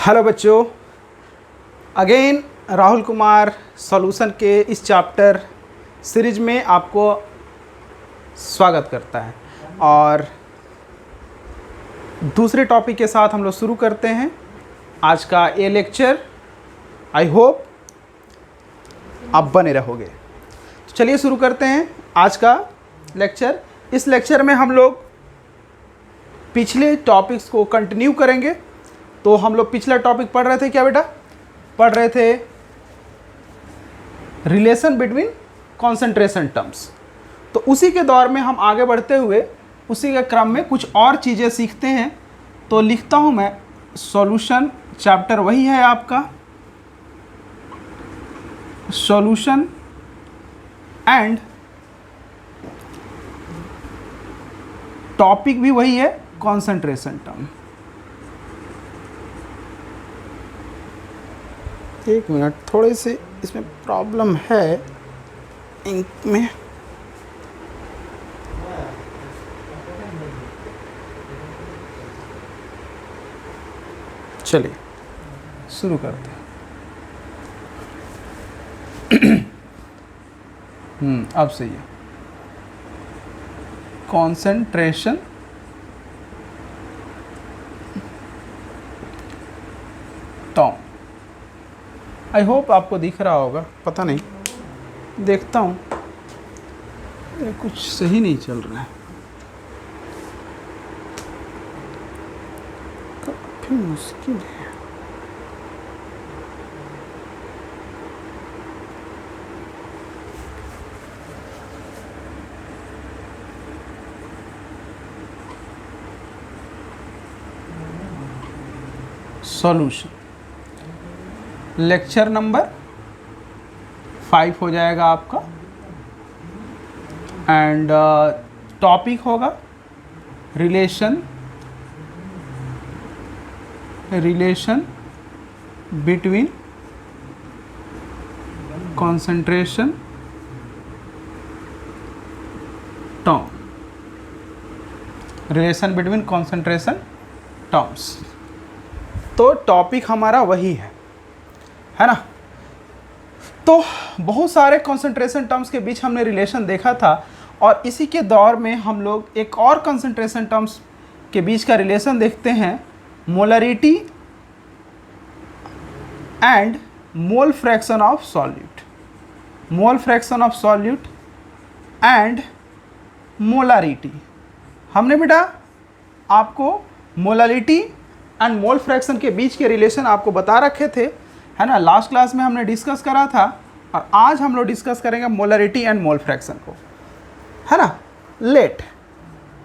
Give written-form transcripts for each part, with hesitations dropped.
Hello बच्चों, again Rahul Kumar solution के इस चैप्टर सीरीज में आपको स्वागत करता है। और दूसरे टॉपिक के साथ हम लोग शुरू करते हैं आज का ये लेक्चर। आई होप आप बने रहोगे। तो चलिए शुरू करते हैं आज का लेक्चर। इस लेक्चर में हम लोग पिछले टॉपिक्स को कंटिन्यू करेंगे। तो हम लोग पिछला टॉपिक पढ़ रहे थे क्या बेटा? पढ़ रहे थे रिलेशन बिटवीन कॉन्सेंट्रेशन टर्म्स। तो उसी के दौर में हम आगे बढ़ते हुए उसी के क्रम में कुछ और चीज़ें सीखते हैं। तो लिखता हूँ मैं सॉल्यूशन, चैप्टर वही है आपका सॉल्यूशन एंड टॉपिक भी वही है कॉन्सेंट्रेशन टर्म। एक मिनट, थोड़े से इसमें प्रॉब्लम है इंक में। चलिए शुरू करते हैं। अब सही है। Concentration term. आई होप आपको दिख रहा होगा, पता नहीं, देखता हूँ ये कुछ सही नहीं चल रहा है। काफ़ी मुश्किल है। सॉल्यूशन लेक्चर नंबर 5 हो जाएगा आपका। एंड टॉपिक होगा relation between concentration term. Relation between concentration terms. तो टॉपिक हमारा वही है ना। तो बहुत सारे कंसंट्रेशन टर्म्स के बीच हमने रिलेशन देखा था, और इसी के दौर में हम लोग एक और कंसंट्रेशन टर्म्स के बीच का रिलेशन देखते हैं, molarity and mole fraction of solute. Mole fraction of solute and molarity. हमने बेटा आपको मोलारिटी एंड मोल फ्रैक्शन के बीच के रिलेशन आपको बता रखे थे, है ना। लास्ट क्लास में हमने डिस्कस करा था, और आज हम लोग डिस्कस करेंगे मोलरिटी एंड मोल फ्रैक्शन को, है ना। लेट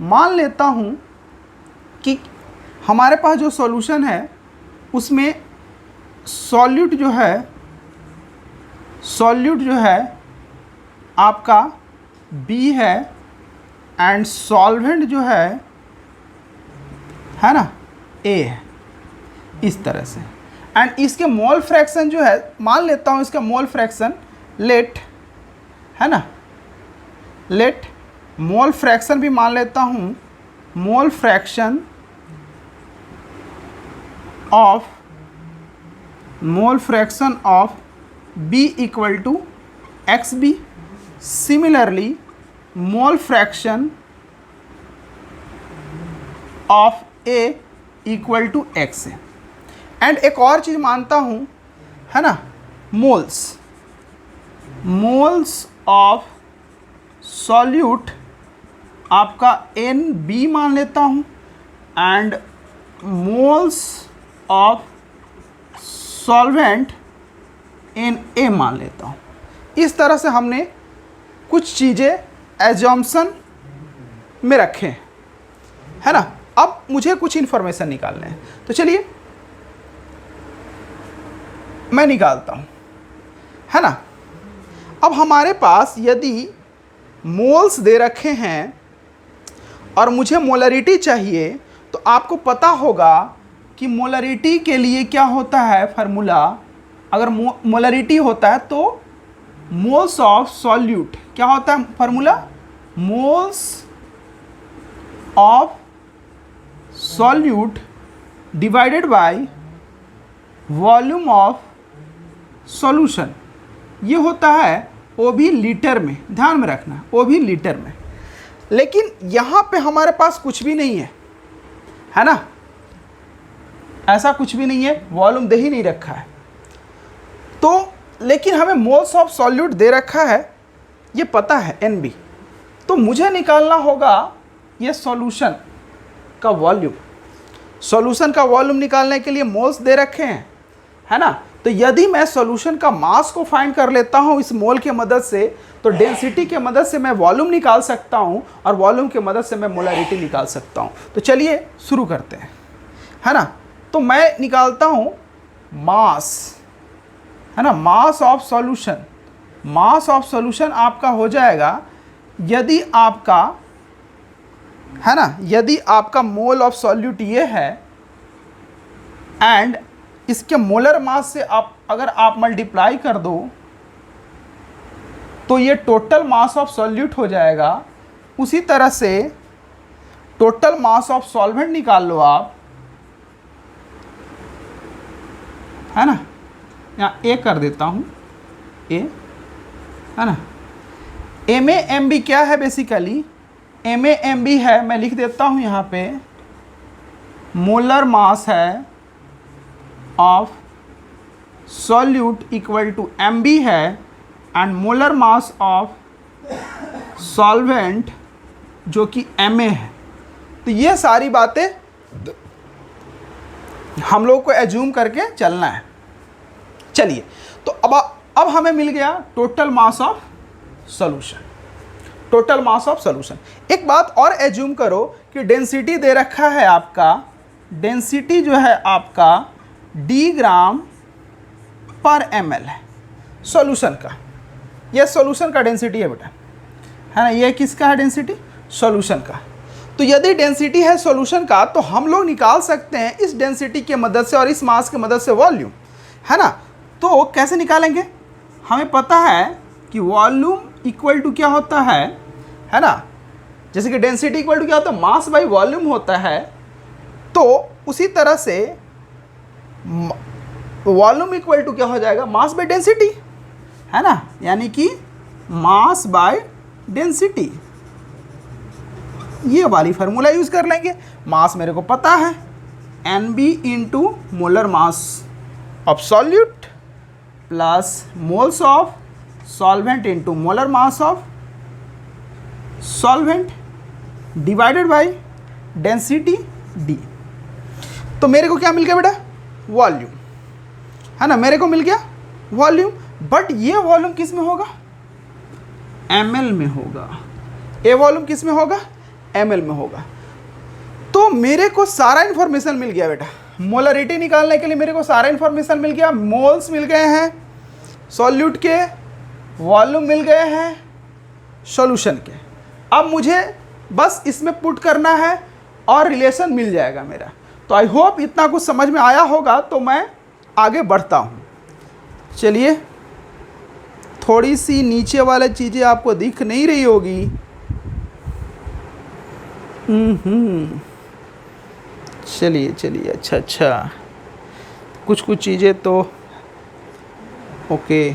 मान लेता हूँ कि हमारे पास जो सॉल्यूशन है उसमें सॉल्यूट जो है आपका B है, एंड सॉल्वेंट जो है ना A है, इस तरह से। एंड इसके मोल फ्रैक्शन जो है, मान लेता हूँ इसका मोल फ्रैक्शन लेट, है ना, लेट मोल फ्रैक्शन भी मान लेता हूँ, mole fraction of B equal to XB। Similarly mole fraction of A equal to X है। एंड एक और चीज़ मानता हूँ, है ना, मोल्स ऑफ सॉल्यूट आपका NB मान लेता हूँ, and moles of solvent NA मान लेता हूँ। इस तरह से हमने कुछ चीज़ें एजम्पशन में रखे, है ना। अब मुझे कुछ इन्फॉर्मेशन निकालना है, तो चलिए मैं निकालता हूँ, है ना। अब हमारे पास यदि मोल्स दे रखे हैं और मुझे मोलरिटी चाहिए, तो आपको पता होगा कि मोलरिटी के लिए क्या होता है फार्मूला। अगर मोलरिटी होता है तो मोल्स ऑफ सॉल्यूट क्या होता है formula, moles of solute divided by volume of solution, ये होता है वो भी लीटर में, ध्यान में रखना, वो भी लीटर में। लेकिन यहाँ पे हमारे पास कुछ भी नहीं है ना, ऐसा कुछ भी नहीं है, वॉल्यूम दे ही नहीं रखा है। तो लेकिन हमें मोल्स ऑफ सॉल्यूट दे रखा है, ये पता है NB, तो मुझे निकालना होगा ये सॉल्यूशन का वॉल्यूम। सॉल्यूशन का वॉल्यूम निकालने के लिए मोल्स दे रखे हैं, है ना। तो यदि मैं सॉल्यूशन का मास को फाइंड कर लेता हूँ इस मोल के मदद से, तो डेंसिटी के मदद से मैं वॉल्यूम निकाल सकता हूँ और वॉल्यूम के मदद से मैं मोलरिटी निकाल सकता हूँ। तो चलिए शुरू करते हैं, है ना। तो मैं निकालता हूँ मास, है ना, mass of solution. Mass of solution आपका हो जाएगा, यदि आपका, है ना, यदि आपका मोल ऑफ सॉल्यूट ये है एंड इसके मोलर मास से अगर आप मल्टीप्लाई कर दो तो ये टोटल मास ऑफ सॉल्यूट हो जाएगा। उसी तरह से टोटल मास ऑफ सॉल्वेंट निकाल लो आप, है ना, यहाँ ए कर देता हूँ, ए, है ना। MAMB क्या है बेसिकली, MAMB है, मैं लिख देता हूँ यहाँ पे, मोलर मास है of solute equal to MB है and molar mass of solvent जो कि MA है। तो ये सारी बातें हम लोग को एज्यूम करके चलना है। चलिए, तो अब हमें मिल गया total mass of solution, total mass of solution. एक बात और एज्यूम करो कि डेंसिटी दे रखा है आपका, डेंसिटी जो है आपका D ग्राम पर ml है सॉल्यूशन का। यह सॉल्यूशन का डेंसिटी है बेटा, है ना। ये किसका है डेंसिटी, सॉल्यूशन का। तो यदि डेंसिटी है सॉल्यूशन का तो हम लोग निकाल सकते हैं इस डेंसिटी के मदद से और इस मास के मदद से वॉल्यूम, है ना। तो कैसे निकालेंगे, हमें पता है कि वॉल्यूम इक्वल टू क्या होता है ना, जैसे कि डेंसिटी इक्वल टू क्या होता है, मास बाई वॉल्यूम होता है। तो उसी तरह से वॉल्यूम इक्वल टू क्या हो जाएगा, मास बाई डेंसिटी, है ना, यानी कि मास बाय डेंसिटी। ये वाली फार्मूला यूज कर लेंगे। मास मेरे को पता है, NB into molar mass of solute plus moles of solvent into molar mass of solvent divided by density D। तो मेरे को क्या मिल गया बेटा, वॉल्यूम, है ना, मेरे को मिल गया वॉल्यूम। बट ये वॉल्यूम किस में होगा, ml में होगा। ये वॉल्यूम किस में होगा, ml में होगा। तो मेरे को सारा इंफॉर्मेशन मिल गया बेटा। मोलरिटी निकालने के लिए मेरे को सारा इंफॉर्मेशन मिल गया, मोल्स मिल गए हैं सॉल्यूट के, वॉल्यूम मिल गए हैं सॉल्यूशन के। अब मुझे बस इसमें पुट करना है और रिलेशन मिल जाएगा मेरा। तो आई होप इतना कुछ समझ में आया होगा, तो मैं आगे बढ़ता हूँ। चलिए, थोड़ी सी नीचे वाले चीज़ें आपको दिख नहीं रही होगी। चलिए चलिए, अच्छा, कुछ चीज़ें तो ओके।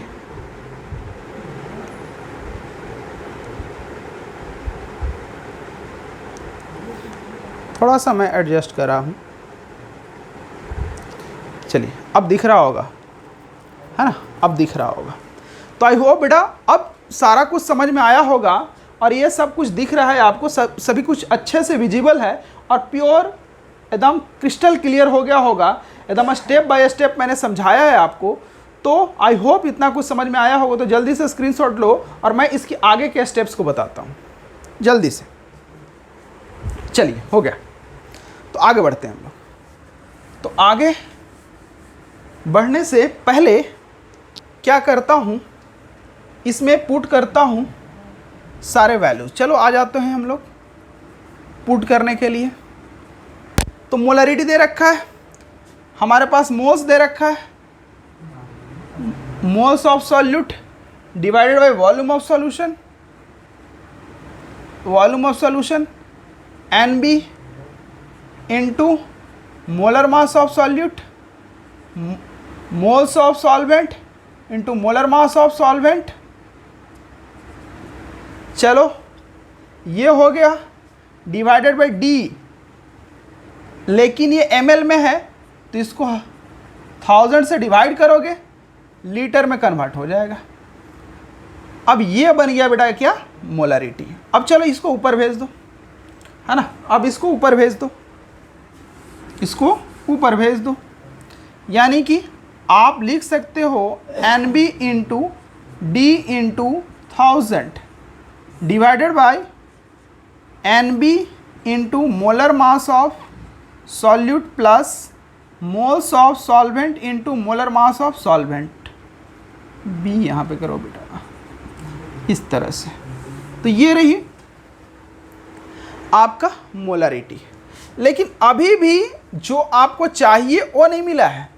थोड़ा सा मैं एडजस्ट कर रहा हूँ। चलिए, अब दिख रहा होगा, है ना, अब दिख रहा होगा। तो आई होप बेटा अब सारा कुछ समझ में आया होगा और ये सब कुछ दिख रहा है आपको, सभी कुछ अच्छे से विजिबल है और प्योर एकदम क्रिस्टल क्लियर हो गया होगा। एकदम स्टेप बाय स्टेप मैंने समझाया है आपको। तो आई होप इतना कुछ समझ में आया होगा। तो जल्दी से स्क्रीनशॉट लो और मैं इसके आगे के स्टेप्स को बताता हूँ जल्दी से। चलिए, हो गया, तो आगे बढ़ते हैं हम लोग। तो आगे बढ़ने से पहले क्या करता हूँ, इसमें पुट करता हूँ सारे वैल्यूज। चलो आ जाते हैं हम लोग पुट करने के लिए। तो मोलरिटी दे रखा है हमारे पास, मोल्स दे रखा है, moles of solute divided by volume of solution, volume of solution NB into molar mass of solute moles of solvent into molar mass of solvent. चलो ये हो गया डिवाइडेड बाई डी, लेकिन ये ml में है तो इसको 1000 से डिवाइड करोगे लीटर में कन्वर्ट हो जाएगा। अब ये बन गया बेटा क्या, मोलरिटी। अब चलो इसको ऊपर भेज दो, है ना। अब इसको ऊपर भेज दो, इसको ऊपर भेज दो, यानी कि आप लिख सकते हो NB into D into 1000 divided by NB into molar mass of solute plus moles of solvent into molar mass of solvent. B यहाँ पे करो बेटा इस तरह से। तो ये रही आपका मोलरिटी। लेकिन अभी भी जो आपको चाहिए वो नहीं मिला है,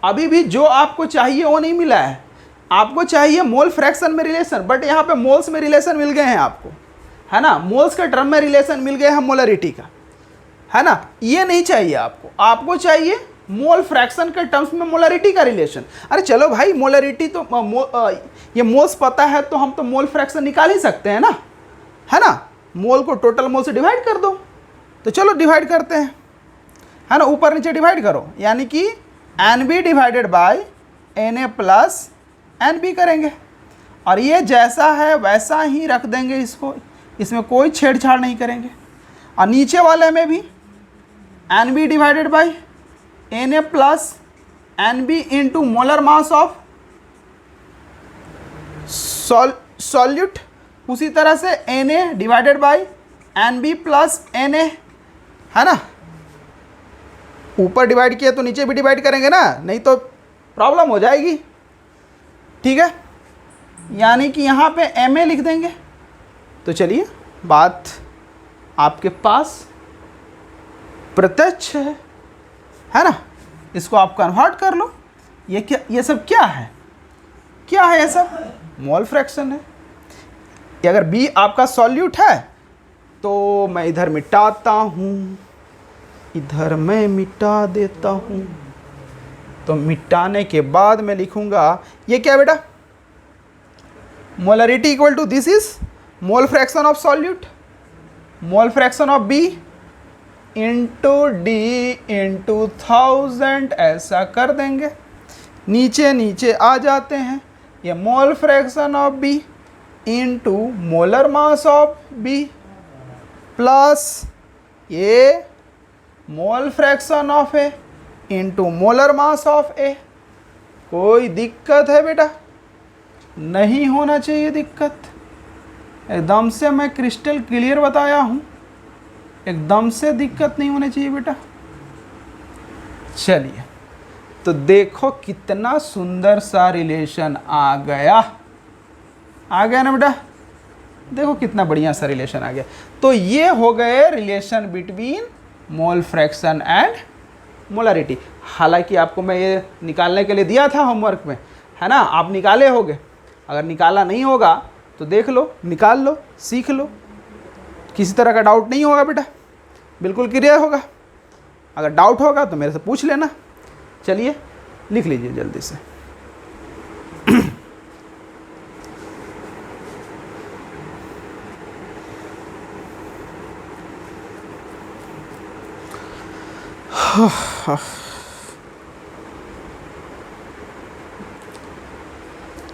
अभी भी जो आपको चाहिए वो नहीं मिला है। आपको चाहिए मोल फ्रैक्शन में रिलेशन, बट यहाँ पे मोल्स में रिलेशन मिल गए हैं आपको, है ना। मोल्स के टर्म में रिलेशन मिल गए हैं मोलरिटी का, है ना। ये नहीं चाहिए आपको, आपको चाहिए मोल फ्रैक्शन के टर्म्स में मोलरिटी का रिलेशन। अरे चलो भाई, मोलरिटी तो ये मोल्स पता है तो हम तो मोल फ्रैक्शन निकाल ही सकते हैं ना, है ना। मोल को टोटल मोल से डिवाइड कर दो, तो चलो डिवाइड करते हैं, है ना। ऊपर नीचे डिवाइड करो, यानी कि NB divided by Na plus NB करेंगे, और ये जैसा है वैसा ही रख देंगे इसको, इसमें कोई छेड़छाड़ नहीं करेंगे। और नीचे वाले में भी NB divided by Na plus NB into molar mass of solute, उसी तरह से Na divided by NB plus Na, है ना। ऊपर डिवाइड किया तो नीचे भी डिवाइड करेंगे ना, नहीं तो प्रॉब्लम हो जाएगी, ठीक है। यानी कि यहाँ पे Ma लिख देंगे। तो चलिए बात आपके पास प्रत्यक्ष है ना। इसको आप कन्वर्ट कर लो। ये क्या, ये सब क्या है, क्या है ये सब, मोल फ्रैक्शन है। ये अगर B आपका सॉल्यूट है तो मैं इधर मिटाता हूँ, इधर मैं मिटा देता हूँ। तो मिटाने के बाद मैं लिखूँगा ये क्या बेटा, molarity equal to this is mole fraction of solute, mole fraction of B into D into 1000, ऐसा कर देंगे। नीचे नीचे आ जाते हैं, ये mole fraction of B into molar mass of B plus ये mole fraction of A into molar mass of A। कोई दिक्कत है बेटा, नहीं होना चाहिए दिक्कत। एकदम से मैं क्रिस्टल क्लियर बताया हूँ, एकदम से दिक्कत नहीं होनी चाहिए बेटा। चलिए तो देखो कितना सुंदर सा रिलेशन आ गया, आ गया ना बेटा। देखो कितना बढ़िया सा रिलेशन आ गया। तो ये हो गए relation between mole fraction and molarity. हालांकि आपको मैं ये निकालने के लिए दिया था होमवर्क में, है ना। आप निकाले होगे, अगर निकाला नहीं होगा तो देख लो, निकाल लो, सीख लो। किसी तरह का डाउट नहीं होगा बेटा, बिल्कुल क्लियर होगा। अगर डाउट होगा तो मेरे से पूछ लेना। चलिए लिख लीजिए जल्दी से।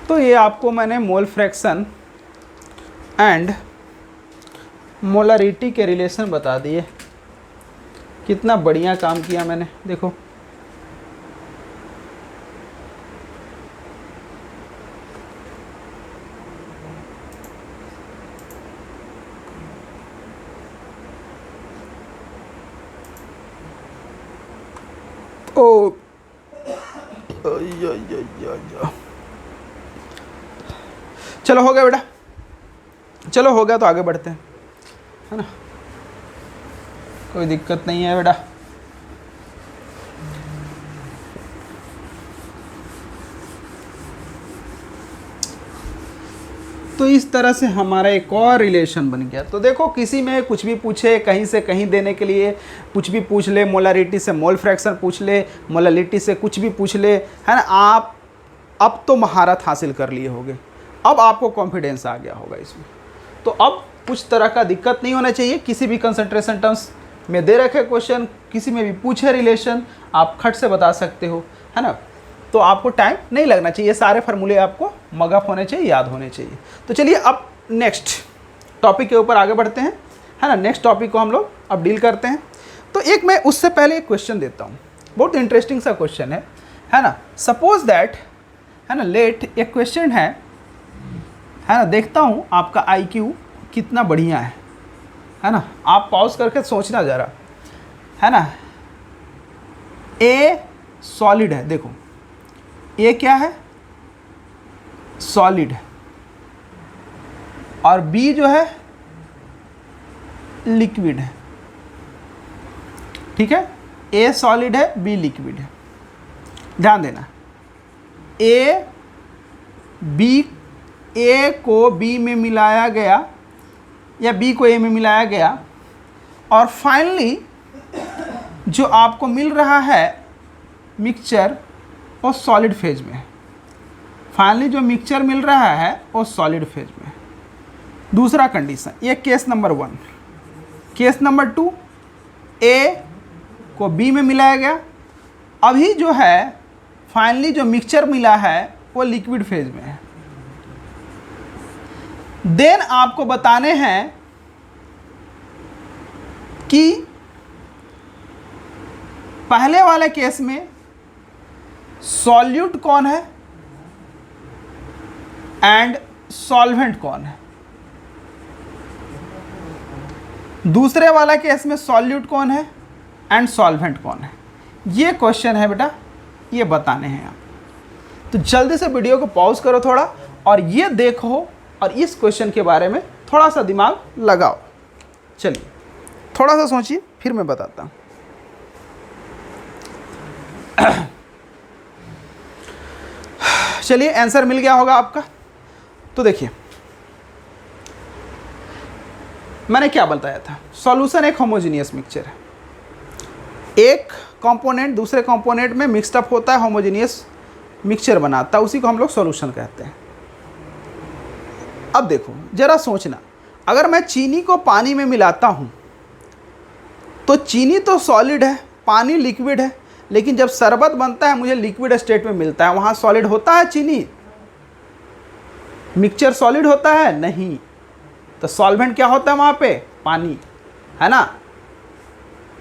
तो ये आपको मैंने मोल फ्रैक्शन एंड मोलरिटी के रिलेशन बता दिए। कितना बढ़िया काम किया मैंने, देखो। ओ चलो हो गया बेटा, चलो हो गया तो आगे बढ़ते हैं, है ना। कोई दिक्कत नहीं है बेटा। तो इस तरह से हमारा एक और रिलेशन बन गया। तो देखो किसी में कुछ भी पूछे, कहीं से कहीं देने के लिए कुछ भी पूछ ले, मोलारिटी से मोल फ्रैक्शन पूछ ले, मोलालिटी से कुछ भी पूछ ले, है ना। आप अब तो महारत हासिल कर लिए होगे, अब आपको कॉन्फिडेंस आ गया होगा इसमें। तो अब कुछ तरह का दिक्कत नहीं होना चाहिए। किसी भी कंसंट्रेशन टर्म्स में दे रखे क्वेश्चन, किसी में भी पूछे रिलेशन, आप खट से बता सकते हो, है ना। तो आपको टाइम नहीं लगना चाहिए, सारे फार्मूले आपको मगअप होने चाहिए, याद होने चाहिए। तो चलिए अब नेक्स्ट टॉपिक के ऊपर आगे बढ़ते हैं, है ना। नेक्स्ट टॉपिक को हम लोग अब डील करते हैं। तो एक मैं उससे पहले एक क्वेश्चन देता हूँ, बहुत इंटरेस्टिंग सा क्वेश्चन है ना। सपोज दैट, है ना, लेट एक क्वेश्चन है ना। देखता हूँ आपका IQ कितना बढ़िया है ना। आप पॉज करके सोचना ज़रा, है ना। ए सॉलिड है, देखो ए क्या है, सॉलिड है, और बी जो है लिक्विड है, ठीक है। ए सॉलिड है, बी लिक्विड है। ध्यान देना, ए को बी में मिलाया गया या बी को ए में मिलाया गया, और फाइनली जो आपको मिल रहा है मिक्सचर वो सॉलिड फेज में है। फाइनली जो मिक्सचर मिल रहा है वो सॉलिड फेज में है। दूसरा कंडीशन, ये केस नंबर 1। केस नंबर 2, ए को बी में मिलाया गया, अभी जो है फाइनली जो मिक्सचर मिला है वो लिक्विड फेज में है। देन आपको बताने हैं कि पहले वाले केस में सॉल्यूट कौन है एंड सॉल्वेंट कौन है, दूसरे वाला केस में सॉल्यूट कौन है एंड सॉल्वेंट कौन है। ये क्वेश्चन है बेटा, ये बताने हैं आप। तो जल्दी से वीडियो को पॉज करो थोड़ा और ये देखो और इस क्वेश्चन के बारे में थोड़ा सा दिमाग लगाओ। चलिए थोड़ा सा सोचिए, फिर मैं बताता हूँ। चलिए आंसर मिल गया होगा आपका। तो देखिए मैंने क्या बताया था, सॉल्यूशन एक होमोजेनियस मिक्सचर है। एक कंपोनेंट दूसरे कंपोनेंट में मिक्सड अप होता है, होमोजेनियस मिक्सचर बनाता है, उसी को हम लोग सॉल्यूशन कहते हैं। अब देखो जरा सोचना, अगर मैं चीनी को पानी में मिलाता हूँ तो चीनी तो सॉलिड है, पानी लिक्विड है, लेकिन जब शरबत बनता है मुझे लिक्विड स्टेट में मिलता है, वहाँ सॉलिड होता है चीनी? मिक्सचर सॉलिड होता है? नहीं। तो सॉल्वेंट क्या होता है वहाँ पे? पानी, है ना।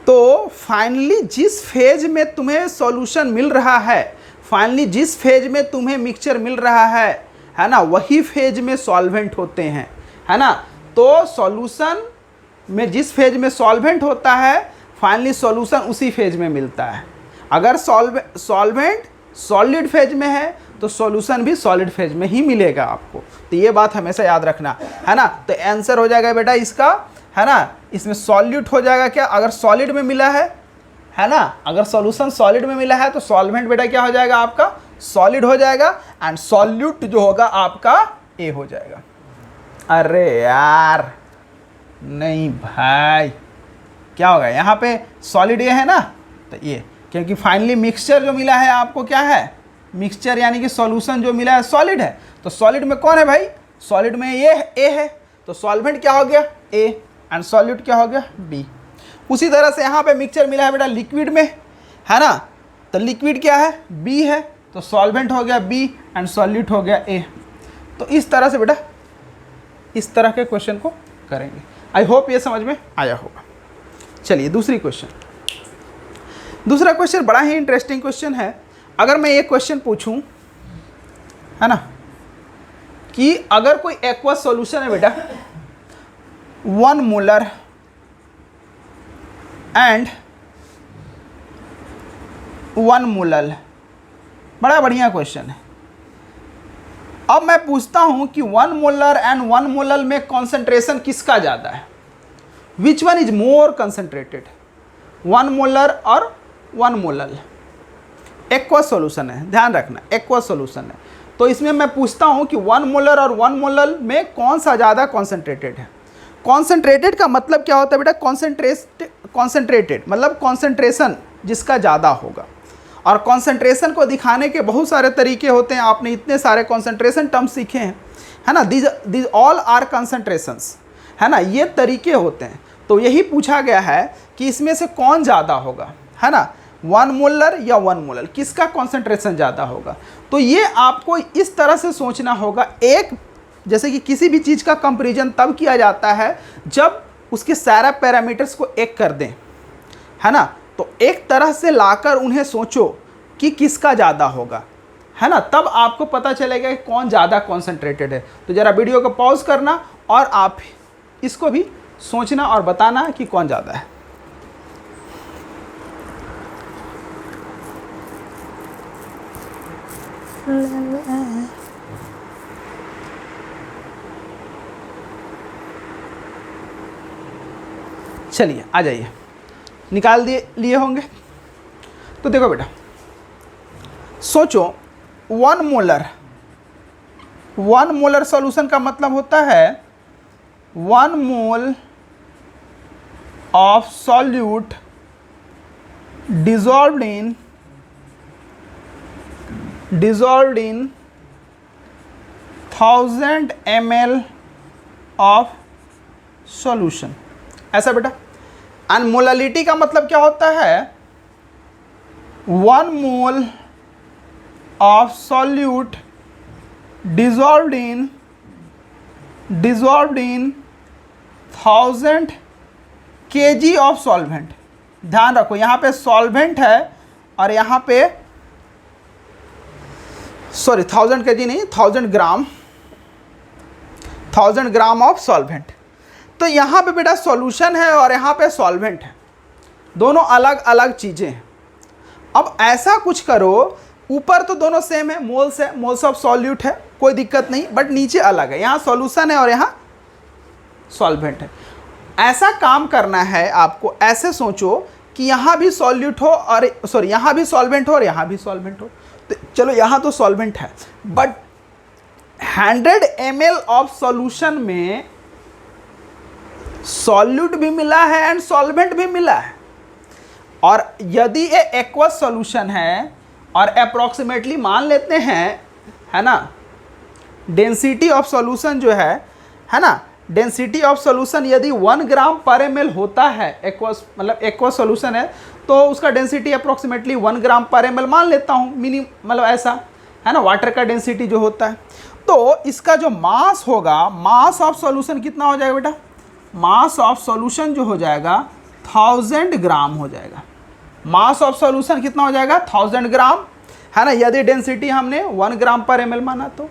तो फाइनली जिस फेज में तुम्हें सॉल्यूशन मिल रहा है, फाइनली जिस फेज में तुम्हें मिक्सचर मिल रहा है ना, वही फेज में सॉल्वेंट होते हैं, है ना। तो सॉल्यूशन में जिस फेज में सॉल्वेंट होता है, फाइनली सॉल्यूशन उसी फेज में मिलता है। अगर सॉल्वेंट सॉलिड फेज में है तो सॉल्यूशन भी सॉलिड फेज में ही मिलेगा आपको। तो ये बात हमेशा याद रखना, है ना। तो आंसर हो जाएगा बेटा इसका, है ना, इसमें सॉल्यूट हो जाएगा क्या, अगर सॉलिड में मिला है ना। अगर सॉल्यूशन सॉलिड में मिला है तो सॉल्वेंट बेटा क्या हो जाएगा आपका? सॉलिड हो जाएगा, एंड सॉल्यूट जो होगा आपका ए हो जाएगा। अरे यार नहीं भाई, क्या होगा यहाँ पे? सॉलिड ए है ना, तो ये, क्योंकि फाइनली मिक्सचर जो मिला है आपको क्या है? मिक्सचर यानी कि सॉल्यूशन जो मिला है सॉलिड है। तो सॉलिड में कौन है भाई? सॉलिड में ये ए है, तो सॉल्वेंट क्या हो गया? ए, एंड सॉल्यूट क्या हो गया? बी। उसी तरह से यहाँ पे मिक्सचर मिला है बेटा लिक्विड में, है ना, तो लिक्विड क्या है? बी है, तो सॉल्वेंट हो गया बी एंड सॉल्यूट हो गया ए। तो इस तरह से बेटा इस तरह के क्वेश्चन को करेंगे। आई होप ये समझ में आया होगा। चलिए दूसरा क्वेश्चन बड़ा ही इंटरेस्टिंग क्वेश्चन है। अगर मैं एक क्वेश्चन पूछूं, है ना, कि अगर कोई एक्वस सॉल्यूशन है बेटा 1 मोलर एंड 1 मोलर, बड़ा बढ़िया क्वेश्चन है। अब मैं पूछता हूं कि 1 मोलर एंड 1 मोलर में कॉन्सेंट्रेशन किसका ज़्यादा है? Which one is more concentrated, 1 molar और 1 मोलर? एक्वस सॉल्यूशन है, ध्यान रखना, एक्वस सॉल्यूशन है। तो इसमें मैं पूछता हूँ कि 1 मोलर और 1 मोलर में कौन सा ज़्यादा कॉन्सेंट्रेटेड है। कॉन्सेंट्रेटेड का मतलब क्या होता है बेटा, कॉन्सेंट्रेटेड मतलब कॉन्सेंट्रेशन जिसका ज़्यादा होगा। और कॉन्सेंट्रेशन को दिखाने के बहुत सारे तरीके होते हैं, आपने इतने सारे कॉन्सेंट्रेशन टर्म सीखे हैं, है ना, दीज ऑल आर कॉन्सेंट्रेशंस, है ना, ये तरीके होते हैं। तो यही पूछा गया है कि इसमें से कौन ज़्यादा होगा, है ना, 1 मोलर या 1 मोलर, किसका कॉन्सेंट्रेशन ज़्यादा होगा। तो ये आपको इस तरह से सोचना होगा, एक जैसे कि किसी भी चीज़ का कंपैरिजन तब किया जाता है जब उसके सारे पैरामीटर्स को एक कर दें, है ना, तो एक तरह से लाकर उन्हें सोचो कि किसका ज़्यादा होगा, है ना, तब आपको पता चलेगा कि कौन ज़्यादा कॉन्सेंट्रेटेड है। तो ज़रा वीडियो को पॉज करना और आप इसको भी सोचना और बताना कि कौन ज़्यादा है। चलिए आ जाइए, निकाल लिए होंगे। तो देखो बेटा, सोचो 1 मोलर सॉल्यूशन का मतलब होता है 1 mole of solute dissolved in 1000 ml of solution, ऐसा बेटा। एंड मोलालिटी का मतलब क्या होता है 1 mole of solute dissolved in 1000 kg of solvent. ध्यान रखो यहाँ पे सॉल्वेंट है और यहाँ पे 1000 kg नहीं, 1000 ग्राम ऑफ सॉल्वेंट। तो यहाँ पे बेटा सॉल्यूशन है और यहाँ पे सॉल्वेंट है, दोनों अलग अलग चीज़ें हैं। अब ऐसा कुछ करो, ऊपर तो दोनों सेम है, मोल्स ऑफ सॉल्यूट है, कोई दिक्कत नहीं, बट नीचे अलग है, यहाँ सॉल्यूशन है और यहाँ सॉल्वेंट है। ऐसा काम करना है आपको, ऐसे सोचो कि यहाँ भी सॉल्यूट हो और यहाँ भी सॉल्वेंट हो और यहाँ भी सॉल्वेंट हो। तो चलो यहाँ तो सॉल्वेंट है, बट 100 ml ऑफ सॉल्यूशन में सॉल्यूट भी मिला है एंड सॉल्वेंट भी मिला है। और यदि ये एक्वस सॉल्यूशन है और अप्रॉक्सीमेटली मान लेते हैं, है ना, डेंसिटी ऑफ सॉल्यूशन जो है ना, डेंसिटी ऑफ सॉल्यूशन यदि 1 ग्राम पर ml होता है, एक्वस मतलब एक्वस सॉल्यूशन है तो उसका डेंसिटी अप्रॉक्सीमेटली 1 ग्राम पर ml मान लेता हूँ, मतलब ऐसा, है ना, वाटर का डेंसिटी जो होता है। तो इसका जो मास होगा, मास ऑफ सॉल्यूशन कितना हो जाएगा बेटा, मास ऑफ सॉल्यूशन जो हो जाएगा 1000 ग्राम हो जाएगा। मास ऑफ सॉल्यूशन कितना हो जाएगा 1000 ग्राम, है ना, यदि डेंसिटी हमने 1 ग्राम पर ml माना तो,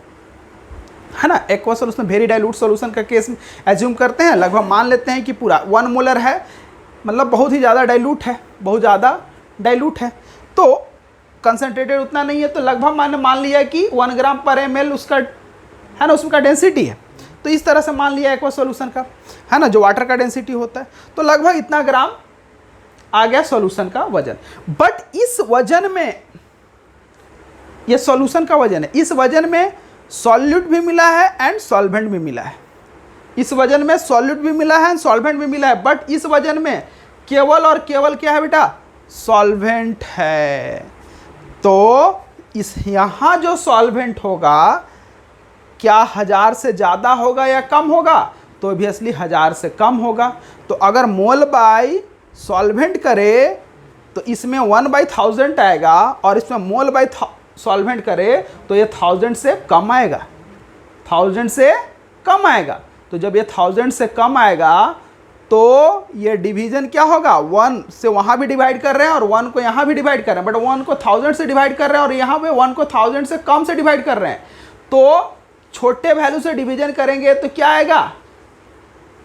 है ना। Aqueous solution very dilute solution का केस एज्यूम करते हैं, लगभग मान लेते हैं कि पूरा 1 मोलर है, मतलब बहुत ही ज़्यादा डाइल्यूट है, बहुत ज़्यादा डाइल्यूट है, तो कंसनट्रेटेड उतना नहीं है, तो लगभग मैंने मान लिया कि 1 ग्राम पर ml उसका, है ना, उसका डेंसिटी है। तो इस तरह से मान लिया एक्वस सॉल्यूशन का, है ना, जो वाटर का डेंसिटी होता है, तो लगभग इतना ग्राम आ गया सॉल्यूशन का वजन। बट इस वजन में, ये सॉल्यूशन का वजन है, इस वजन में सॉल्यूट भी मिला है एंड सॉल्वेंट भी मिला है। इस वजन में सॉल्यूट भी मिला है एंड सॉल्वेंट भी मिला है, बट इस वजन में केवल और केवल क्या है बेटा, सॉल्वेंट है। तो इस यहाँ जो सॉल्वेंट होगा क्या 1000 से ज़्यादा होगा या कम होगा, तो ऑब्वियसली 1000 से कम होगा। तो अगर मोल बाय सॉल्वेंट करे तो इसमें 1/1000 आएगा और इसमें मोल बाय सॉल्वेंट करे तो ये 1000 से कम आएगा, 1000 से कम आएगा। तो जब ये 1000 से कम आएगा तो ये डिवीज़न क्या होगा, 1 से वहाँ भी डिवाइड कर रहे हैं और 1 को यहाँ भी डिवाइड कर रहे हैं, बट 1 को 1000 से डिवाइड कर रहे हैं और यहाँ पे 1 को 1000 से कम से डिवाइड कर रहे हैं। तो छोटे वैल्यू से डिवीजन करेंगे तो क्या आएगा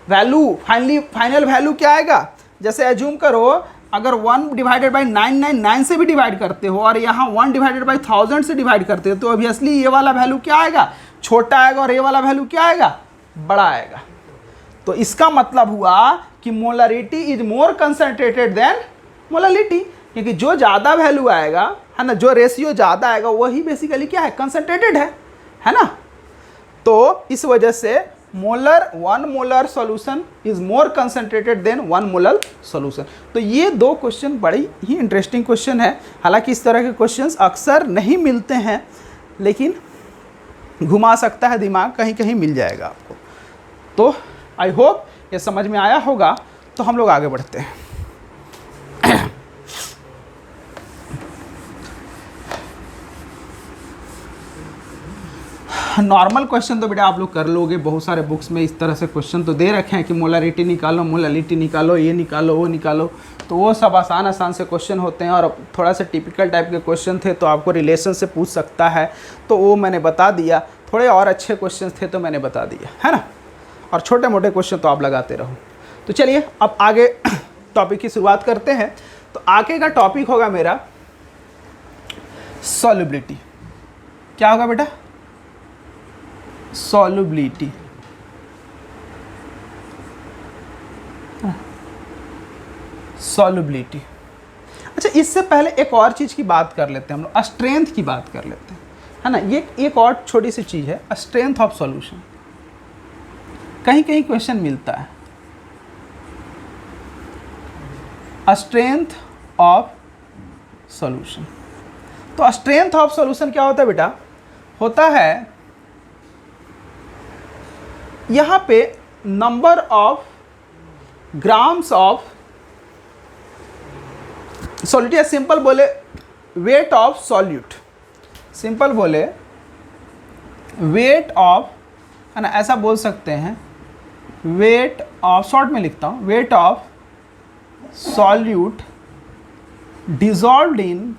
वैल्यू, फाइनल वैल्यू क्या आएगा। जैसे एज्यूम करो अगर 1 डिवाइडेड बाई 999 से भी डिवाइड करते हो और यहाँ 1 डिवाइडेड बाई 1000 से डिवाइड करते हो, तो ऑब्वियसली ये वाला वैल्यू क्या आएगा, छोटा आएगा, और ये वाला वैल्यू क्या आएगा, बड़ा आएगा। तो इसका मतलब हुआ कि molarity is more concentrated than molality, क्योंकि जो ज़्यादा वैल्यू आएगा, है ना, जो रेशियो ज़्यादा आएगा वही बेसिकली क्या है, कंसनट्रेटेड है। है ना। तो इस वजह से molar 1 molar solution is more concentrated than 1 molar solution. तो ये 2 क्वेश्चन बड़ी ही इंटरेस्टिंग क्वेश्चन है। हालांकि इस तरह के क्वेश्चंस अक्सर नहीं मिलते हैं, लेकिन घुमा सकता है दिमाग, कहीं कहीं मिल जाएगा आपको। तो आई होप ये समझ में आया होगा। तो हम लोग आगे बढ़ते हैं। नॉर्मल क्वेश्चन तो बेटा आप लोग कर लोगे, बहुत सारे बुक्स में इस तरह से क्वेश्चन तो दे रखे हैं कि मोलरिटी निकालो, मोलरिटी निकालो, ये निकालो, वो निकालो। तो वो सब आसान आसान से क्वेश्चन होते हैं, और थोड़ा सा टिपिकल टाइप के क्वेश्चन थे तो आपको रिलेशन से पूछ सकता है, तो वो मैंने बता दिया। थोड़े और अच्छे क्वेश्चन थे तो मैंने बता दिया, है ना। और छोटे मोटे क्वेश्चन तो आप लगाते रहो। तो चलिए अब आगे टॉपिक की शुरुआत करते हैं। तो आगे का टॉपिक होगा मेरा सॉल्युबिलिटी। क्या होगा बेटा? सॉल्युबिलिटी। सॉल्युबिलिटी। अच्छा, इससे पहले एक और चीज़ की बात कर लेते हैं हम लोग, स्ट्रेंथ की बात कर लेते हैं, है ना। ये एक और छोटी सी चीज़ है, स्ट्रेंथ ऑफ सॉल्यूशन। कहीं कहीं क्वेश्चन मिलता है, स्ट्रेंथ ऑफ सॉल्यूशन। तो स्ट्रेंथ ऑफ सॉल्यूशन क्या होता है बेटा? होता है यहाँ पे number of grams of solute, या सिंपल बोले वेट ऑफ सॉल्यूट। सिंपल बोले वेट ऑफ, है ना, ऐसा बोल सकते हैं, वेट ऑफ, शॉर्ट में लिखता हूँ, weight of solute dissolved in,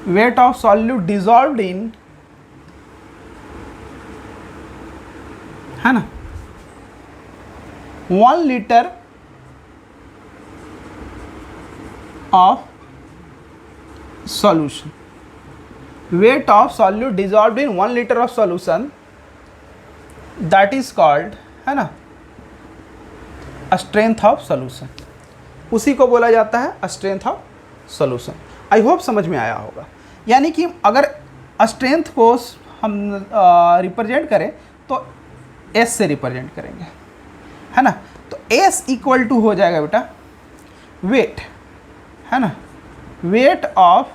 weight of solute dissolved in, है ना, 1 litre of solution. Weight of solute dissolved in 1 litre of solution, that is called, है ना, स्ट्रेंथ ऑफ सॉल्यूशन। उसी को बोला जाता है strength of solution. I hope समझ में आया होगा। यानी कि अगर स्ट्रेंथ को हम रिप्रेजेंट करें तो एस से रिप्रेजेंट करेंगे, है ना। तो एस इक्वल टू हो जाएगा बेटा वेट, है ना, wait of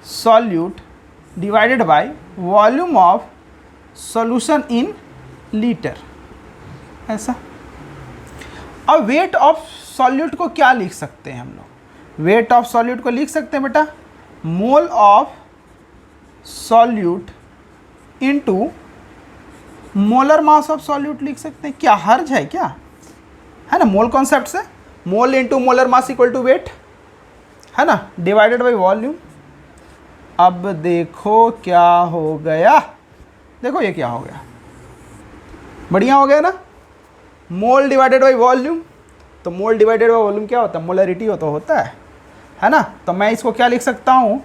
solute divided by volume of solution in litre, ऐसा। अब वेट ऑफ सॉल्यूट को क्या लिख सकते हैं हम लोग? वेट ऑफ सॉल्यूट को लिख सकते हैं बेटा mole of solute into molar mass of solute लिख सकते हैं। क्या हर्ज है क्या? है ना, मोल कॉन्सेप्ट से mole into molar mass equal to weight, है ना, डिवाइडेड बाय वॉल्यूम। अब देखो क्या हो गया, देखो ये क्या हो गया, बढ़िया हो गया ना। मोल डिवाइडेड बाय वॉल्यूम, तो मोल डिवाइडेड बाय वॉल्यूम क्या होता है? मोलरिटी हो तो होता है ना। तो मैं इसको क्या लिख सकता हूँ,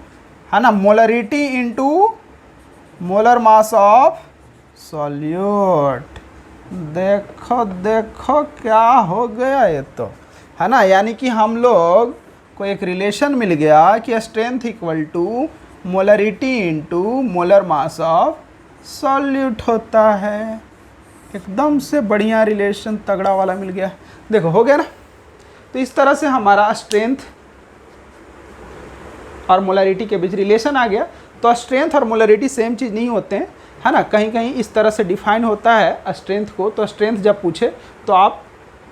है ना, molarity into molar mass of solute. देखो देखो क्या हो गया ये तो, है ना। यानी कि हम लोग को एक रिलेशन मिल गया कि strength equal to molarity into molar mass of solute होता है। एकदम से बढ़िया रिलेशन तगड़ा वाला मिल गया। देखो हो गया ना। तो इस तरह से हमारा स्ट्रेंथ और मोलरिटी के बीच रिलेशन आ गया। तो स्ट्रेंथ और मोलरिटी सेम चीज़ नहीं होते हैं, है ना। कहीं कहीं इस तरह से डिफाइन होता है स्ट्रेंथ को। तो स्ट्रेंथ जब पूछे तो आप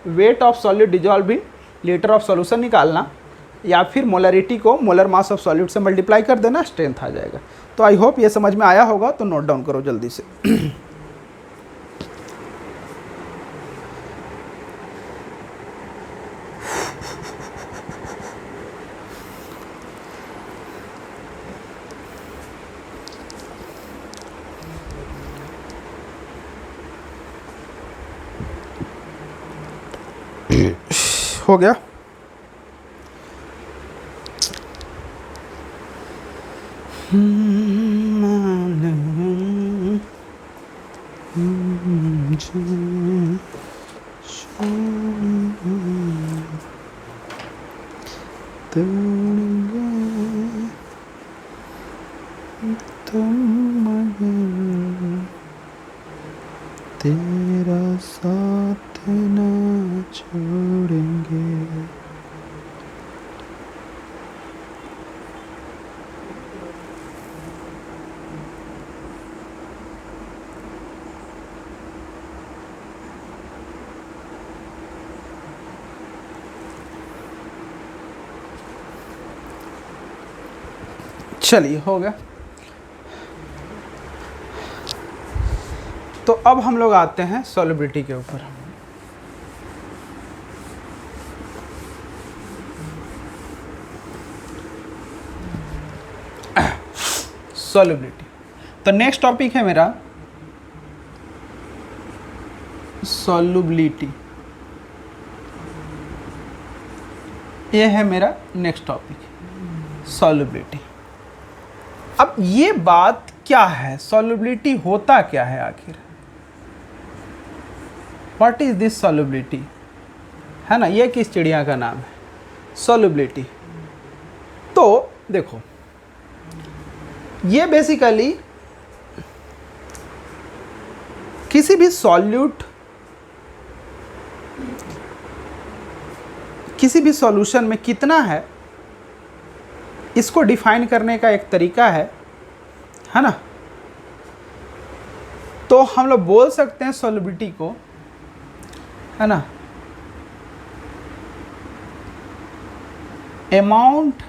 wait of solute dissolve in litre of solution निकालना, या फिर मोलरिटी को मोलर मास ऑफ सॉल्यूट से मल्टीप्लाई कर देना, स्ट्रेंथ आ जाएगा। तो आई होप ये समझ में आया होगा। तो नोट डाउन करो जल्दी से। हो गया। तेरा साथ न छोड़ेंगे। चलिए, हो गया। तो अब हम लोग आते हैं सॉल्युबिलिटी के ऊपर। सॉल्युबिलिटी, तो नेक्स्ट टॉपिक है मेरा सॉल्युबिलिटी। ये है मेरा नेक्स्ट टॉपिक, सॉल्युबिलिटी। अब ये बात क्या है, सॉल्युबिलिटी होता क्या है आखिर, व्हाट इज दिस सॉल्युबिलिटी, है ना, ये किस चिड़िया का नाम है, सॉल्युबिलिटी। तो देखो, ये बेसिकली किसी भी सॉल्यूट, किसी भी सॉल्यूशन में कितना है, इसको डिफाइन करने का एक तरीका है ना। तो हम लोग बोल सकते हैं सॉल्युबिलिटी को, है ना, अमाउंट,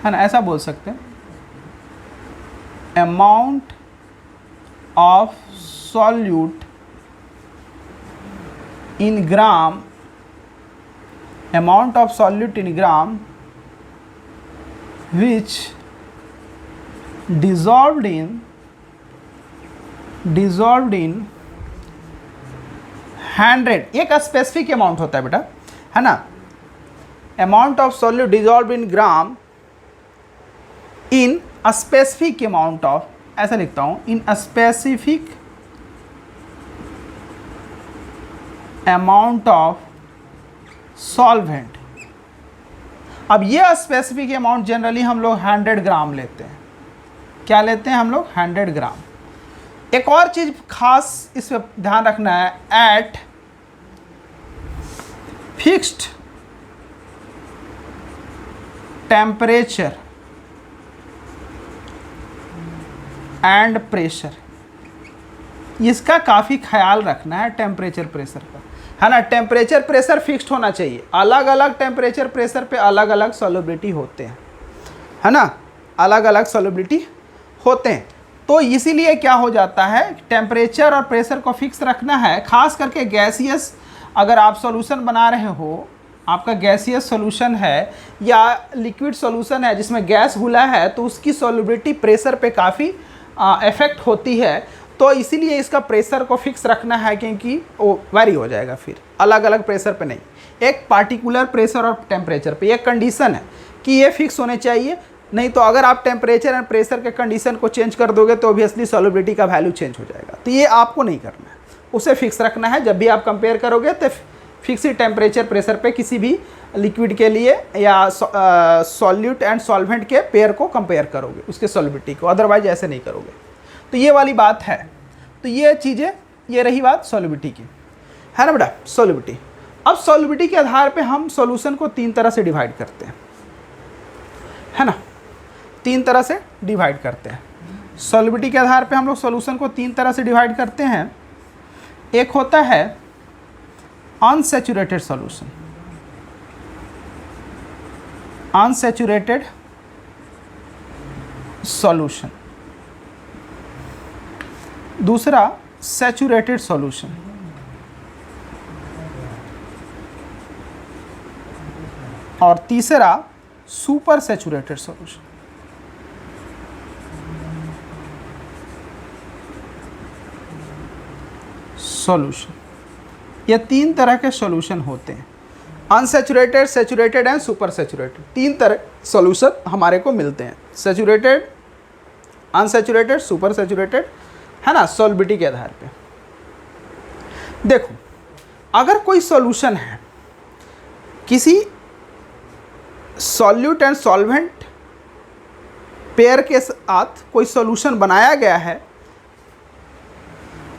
है ना, ऐसा बोल सकते हैं, amount of solute in gram, amount of solute in gram which dissolved in 100, एक स्पेसिफिक अमाउंट होता है बेटा, है ना, amount of solute dissolve in gram in a specific amount of, ऐसा लिखता हूं, in a specific amount of solvent. अब ये स्पेसिफिक अमाउंट जनरली हम लोग 100 ग्राम लेते हैं। क्या लेते हैं हम लोग, 100 ग्राम। एक और चीज खास इस पे ध्यान रखना है, at fixed temperature and pressure, इसका काफ़ी ख्याल रखना है, टेम्परेचर प्रेशर का, है ना। टेम्परेचर प्रेशर फिक्स्ड होना चाहिए, अलग अलग टेम्परेचर प्रेशर पे अलग अलग सॉल्युबिलिटी होते हैं, है ना, अलग अलग सॉल्युबिलिटी होते हैं। तो इसीलिए क्या हो जाता है, टेम्परेचर और प्रेशर को फिक्स रखना है, खास करके गैसियस, अगर आप सॉल्यूशन बना रहे हो, आपका गैसियस सॉल्यूशन है या लिक्विड सॉल्यूशन है जिसमें गैस घुला है, तो उसकी सॉल्युबिलिटी प्रेशर पे काफ़ी इफेक्ट होती है। तो इसीलिए इसका प्रेशर को फिक्स रखना है, क्योंकि वो वेरी हो जाएगा फिर अलग अलग प्रेशर पे नहीं, एक पार्टिकुलर प्रेशर और टेम्परेचर पे। एक कंडीशन है कि ये फिक्स होने चाहिए, नहीं तो अगर आप टेम्परेचर एंड प्रेशर के कंडीशन को चेंज कर दोगे तो ऑब्वियसली सॉल्युबिलिटी का वैल्यू चेंज हो जाएगा। तो ये आपको नहीं करना है, उसे फिक्स रखना है। जब भी आप कंपेयर करोगे तो फिक्स टेम्परेचर प्रेशर पे किसी भी लिक्विड के लिए या सॉल्यूट एंड सॉल्वेंट के पेयर को कंपेयर करोगे, उसके सॉल्युबिलिटी को, अदरवाइज ऐसे नहीं करोगे। तो ये वाली बात है। तो ये चीज़ें, ये रही बात सॉल्युबिलिटी की, है ना बेटा, सॉल्युबिलिटी। अब सॉल्युबिलिटी के आधार पे हम सॉल्यूशन को 3 तरह से डिवाइड करते हैं, है ना, 3 तरह से डिवाइड करते हैं। सॉल्युबिलिटी के आधार पे हम लोग सॉल्यूशन को 3 तरह से डिवाइड करते हैं। एक होता है अनसैचुरेटेड सॉल्यूशन, अनसैचुरेटेड सॉल्यूशन। दूसरा सैचुरेटेड सॉल्यूशन, और तीसरा सुपर सैचुरेटेड सॉल्यूशन। ये 3 तरह के सॉल्यूशन होते हैं, unsaturated, saturated and super saturated. 3 तरह सॉल्यूशन हमारे को मिलते हैं, सैचुरेटेड, अनसैचुरेटेड, सुपर सैचुरेटेड, है ना, सॉल्युबिलिटी के आधार पे। देखो, अगर कोई सॉल्यूशन है, किसी सॉल्यूट एंड सॉल्वेंट पेयर के साथ कोई सॉल्यूशन बनाया गया है,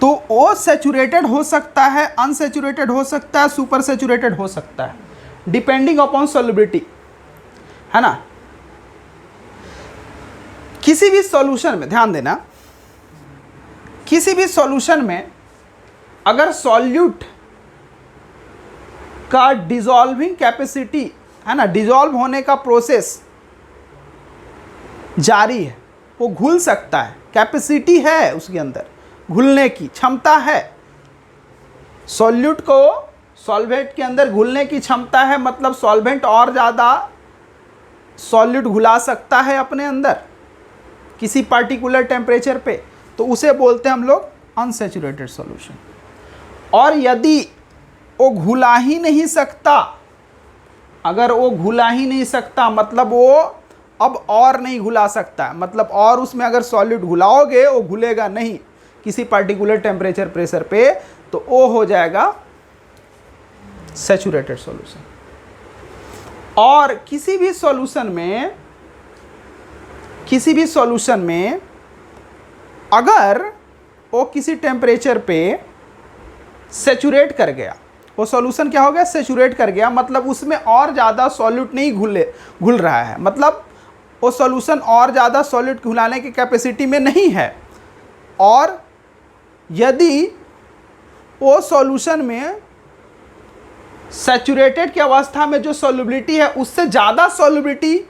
तो वो सैचुरेटेड हो सकता है, अनसैचुरेटेड हो सकता है, सुपर सैचुरेटेड हो सकता है, डिपेंडिंग अपॉन सॉल्युबिलिटी, है ना। किसी भी सॉल्यूशन में ध्यान देना, किसी भी सॉल्यूशन में अगर सॉल्यूट का डिसॉल्विंग कैपेसिटी, है ना, डिसॉल्व होने का प्रोसेस जारी है, वो घुल सकता है, कैपेसिटी है उसके अंदर, घुलने की क्षमता है। सॉल्यूट को सॉल्वेंट के अंदर घुलने की क्षमता है, मतलब सॉल्वेंट और ज़्यादा सॉल्यूट घुला सकता है अपने अंदर किसी पार्टिकुलर टेम्परेचर पे, तो उसे बोलते हैं हम लोग अनसैचुरेटेड सॉल्यूशन। और यदि वो घुला ही नहीं सकता, अगर वो घुला ही नहीं सकता मतलब वो अब और नहीं घुला सकता, मतलब और उसमें अगर सॉल्यूट घुलाओगे वो घुलेगा नहीं किसी पार्टिकुलर टेम्परेचर प्रेशर पे, तो वो हो जाएगा सैचुरेटेड सॉल्यूशन। और किसी भी सॉल्यूशन में अगर वो किसी टेम्परेचर पे सैचुरेट कर गया, वो सॉल्यूशन क्या हो गया, सैचुरेट कर गया, मतलब उसमें और ज़्यादा सॉल्यूट नहीं घुल रहा है, मतलब वो सॉल्यूशन और ज़्यादा सॉल्यूट घुलाने की कैपेसिटी में नहीं है। और यदि वो सॉल्यूशन में सैचुरेटेड की अवस्था में जो सॉल्युबिलिटी है उससे ज़्यादा सॉल्युबिलिटी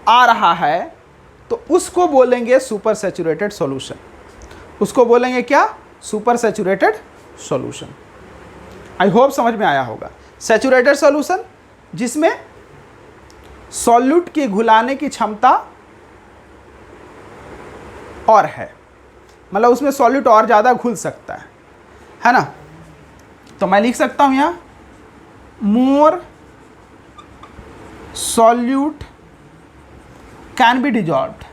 आ रहा है, तो उसको बोलेंगे सुपर सैचुरेटेड सॉल्यूशन। उसको बोलेंगे क्या, super saturated solution. I hope समझ में आया होगा। सैचुरेटेड सॉल्यूशन जिसमें सॉल्यूट की घुलाने की क्षमता और है, मतलब उसमें सॉल्यूट और ज़्यादा घुल सकता है ना। तो मैं लिख सकता हूं यहां मोर सॉल्यूट कैन बी डिजॉल्व्ड,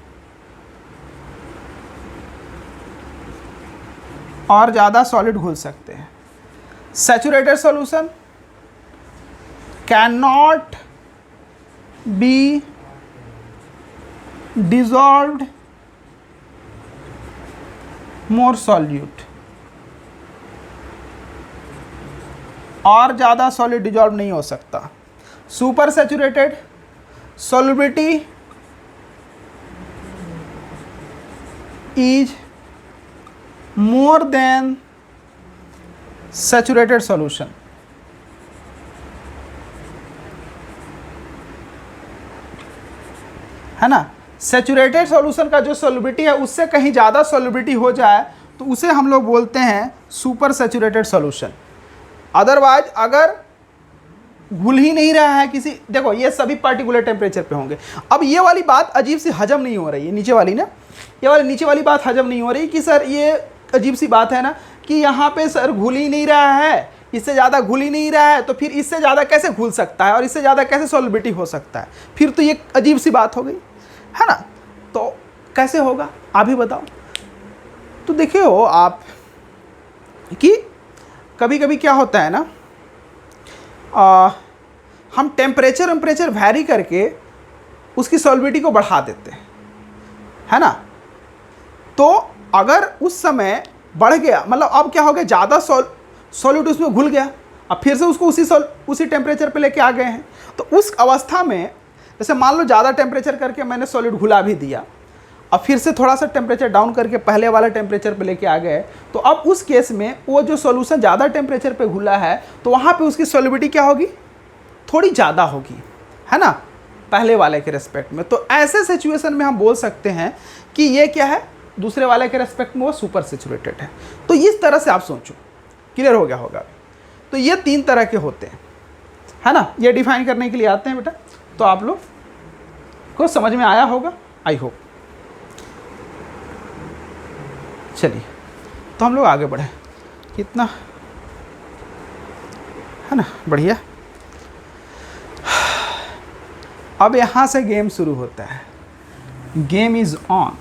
और ज़्यादा सॉलिड घुल सकते हैं। Saturated solution can not be dissolved more solute, और ज़्यादा सॉलिड डिजॉल्व नहीं हो सकता। Super saturated solubility is more than saturated solution. है ना, सैचुरेटेड सॉल्यूशन का जो सॉल्युबिलिटी है उससे कहीं ज़्यादा सॉल्युबिलिटी हो जाए तो उसे हम लोग बोलते हैं सुपर सैचुरेटेड सॉल्यूशन। अदरवाइज अगर घुल ही नहीं रहा है किसी, देखो ये सभी पार्टिकुलर टेम्परेचर पे होंगे। अब ये वाली बात अजीब सी हजम नहीं हो रही है, नीचे वाली ना, ये वाली नीचे वाली बात हजम नहीं हो रही कि सर ये अजीब सी बात है ना कि यहाँ पे सर घुल ही नहीं रहा है, इससे ज़्यादा घुल ही नहीं रहा है, तो फिर इससे ज़्यादा कैसे घुल सकता है और इससे ज़्यादा कैसे सॉल्युबिलिटी हो सकता है, फिर तो ये अजीब सी बात हो गई, है ना। तो कैसे होगा आप ही बताओ। तो देखिए हो आप कि कभी कभी क्या होता है ना, हम टेम्परेचर वैरी करके उसकी सॉल्युबिलिटी को बढ़ा देते हैं, है ना। तो अगर उस समय बढ़ गया, मतलब अब क्या हो गया, ज़्यादा सॉल्यूट उसमें घुल गया, अब फिर से उसको उसी टेम्परेचर पे लेके आ गए हैं, तो उस अवस्था में जैसे मान लो ज़्यादा टेम्परेचर करके मैंने सॉल्यूट घुला भी दिया, अब फिर से थोड़ा सा टेम्परेचर डाउन करके पहले वाला टेम्परेचर पे लेके आ गए, तो अब उस केस में वो जो सॉल्यूशन ज़्यादा टेम्परेचर पे घुला है तो वहाँ पे उसकी सॉल्युबिलिटी क्या होगी, थोड़ी ज़्यादा होगी, है ना, पहले वाले के रेस्पेक्ट में। तो ऐसे सिचुएशन में हम बोल सकते हैं कि ये क्या है, दूसरे वाले के रेस्पेक्ट में वो सुपर सैचुरेटेड है। तो इस तरह से आप सोचो, क्लियर हो गया होगा। तो ये 3 तरह के होते हैं, है ना, ये डिफाइन करने के लिए आते हैं बेटा। तो आप लोग को समझ में आया होगा, आई होप। चलिए तो हम लोग आगे बढ़े, कितना है ना, बढ़िया। अब यहाँ से गेम शुरू होता है, गेम इज ऑन।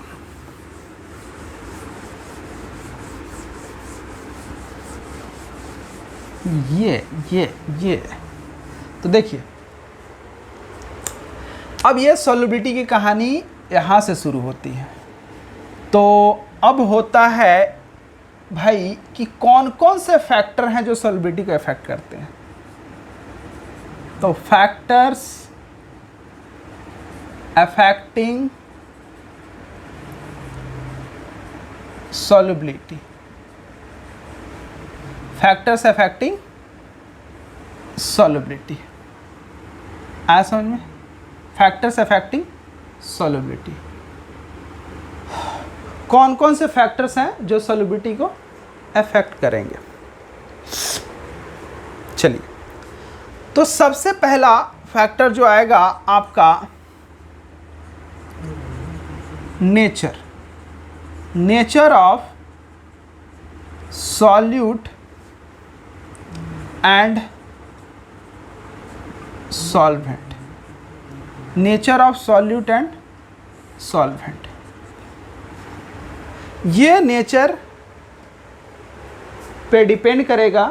ये तो देखिए, अब ये सॉल्युबिलिटी की कहानी यहाँ से शुरू होती है। तो अब होता है भाई कि कौन कौन से फैक्टर हैं जो सॉल्युबिलिटी को अफेक्ट करते हैं। तो factors affecting solubility, factors affecting solubility, आया समझ में? फैक्टर्स अफेक्टिंग सॉल्युबिलिटी, कौन कौन से फैक्टर्स हैं जो सॉल्युबिलिटी को अफेक्ट करेंगे। चलिए, तो सबसे पहला फैक्टर जो आएगा आपका nature, nature of solute and solvent, nature of solute and solvent. ये नेचर पे डिपेंड करेगा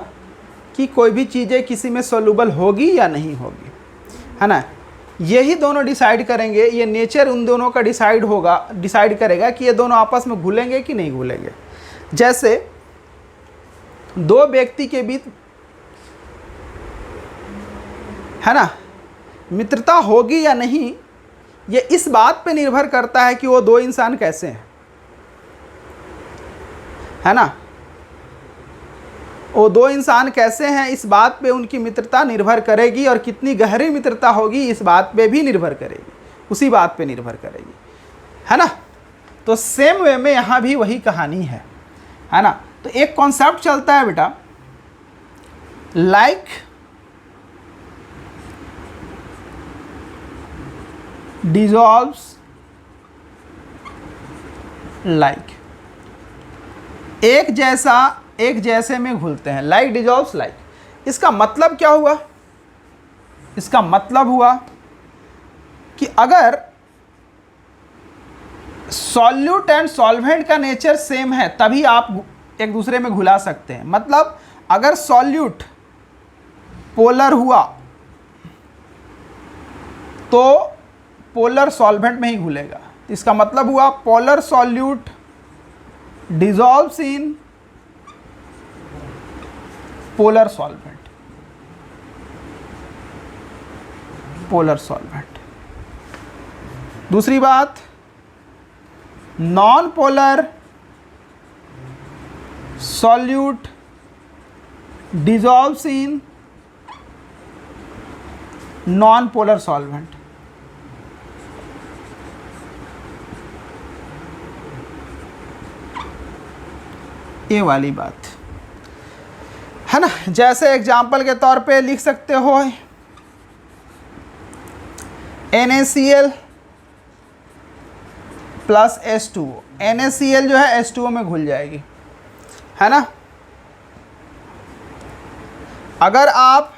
कि कोई भी चीज़ें किसी में सॉल्यूबल होगी या नहीं होगी, है ना। यही दोनों डिसाइड करेंगे, ये नेचर उन दोनों का डिसाइड करेगा कि ये दोनों आपस में घुलेंगे कि नहीं घुलेंगे। जैसे दो व्यक्ति के बीच, है ना, मित्रता होगी या नहीं, ये इस बात पे निर्भर करता है कि वो दो इंसान कैसे हैं, है ना। वो दो इंसान कैसे हैं इस बात पे उनकी मित्रता निर्भर करेगी, और कितनी गहरी मित्रता होगी इस बात पे भी निर्भर करेगी, उसी बात पे निर्भर करेगी, है ना। तो सेम वे में यहाँ भी वही कहानी है ना। तो एक कॉन्सेप्ट चलता है बेटा, लाइक डिसॉल्व्स लाइक, एक जैसे में घुलते हैं, लाइक डिसॉल्व्स लाइक। इसका मतलब क्या हुआ? इसका मतलब हुआ कि अगर सॉल्यूट एंड सॉल्वेंट का नेचर सेम है तभी आप एक दूसरे में घुला सकते हैं। मतलब अगर सॉल्यूट पोलर हुआ तो पोलर सॉल्वेंट में ही घुलेगा। इसका मतलब हुआ polar solute dissolves in polar solvent, polar solvent. दूसरी बात, non polar solute dissolves in non polar solvent. ये वाली बात है ना। जैसे एग्जाम्पल के तौर पे लिख सकते हो NaCl प्लस H2O। NaCl जो है H2O में घुल जाएगी, है ना। अगर आप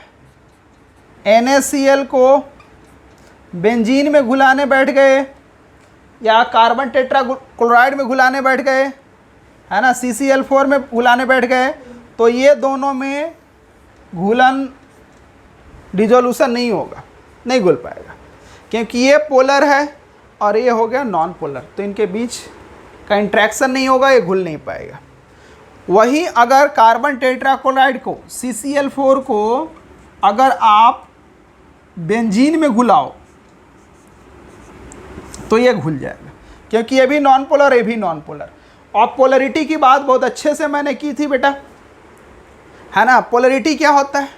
NaCl को बेंजीन में घुलाने बैठ गए या कार्बन टेट्राक्लोराइड में घुलाने बैठ गए, है ना, CCl4 में घुलाने बैठ गए, तो ये दोनों में घुलन डिसोल्यूशन नहीं होगा, नहीं घुल पाएगा, क्योंकि ये पोलर है और ये हो गया नॉन पोलर, तो इनके बीच का इंट्रैक्शन नहीं होगा, ये घुल नहीं पाएगा। वहीं अगर कार्बन टेट्राक्लोराइड को CCl4 को अगर आप बेंजीन में घुलाओ तो ये घुल जाएगा, क्योंकि ये भी नॉन पोलर, ये भी नॉन पोलर। और पोलरिटी की बात बहुत अच्छे से मैंने की थी बेटा, है ना। पोलरिटी क्या होता है,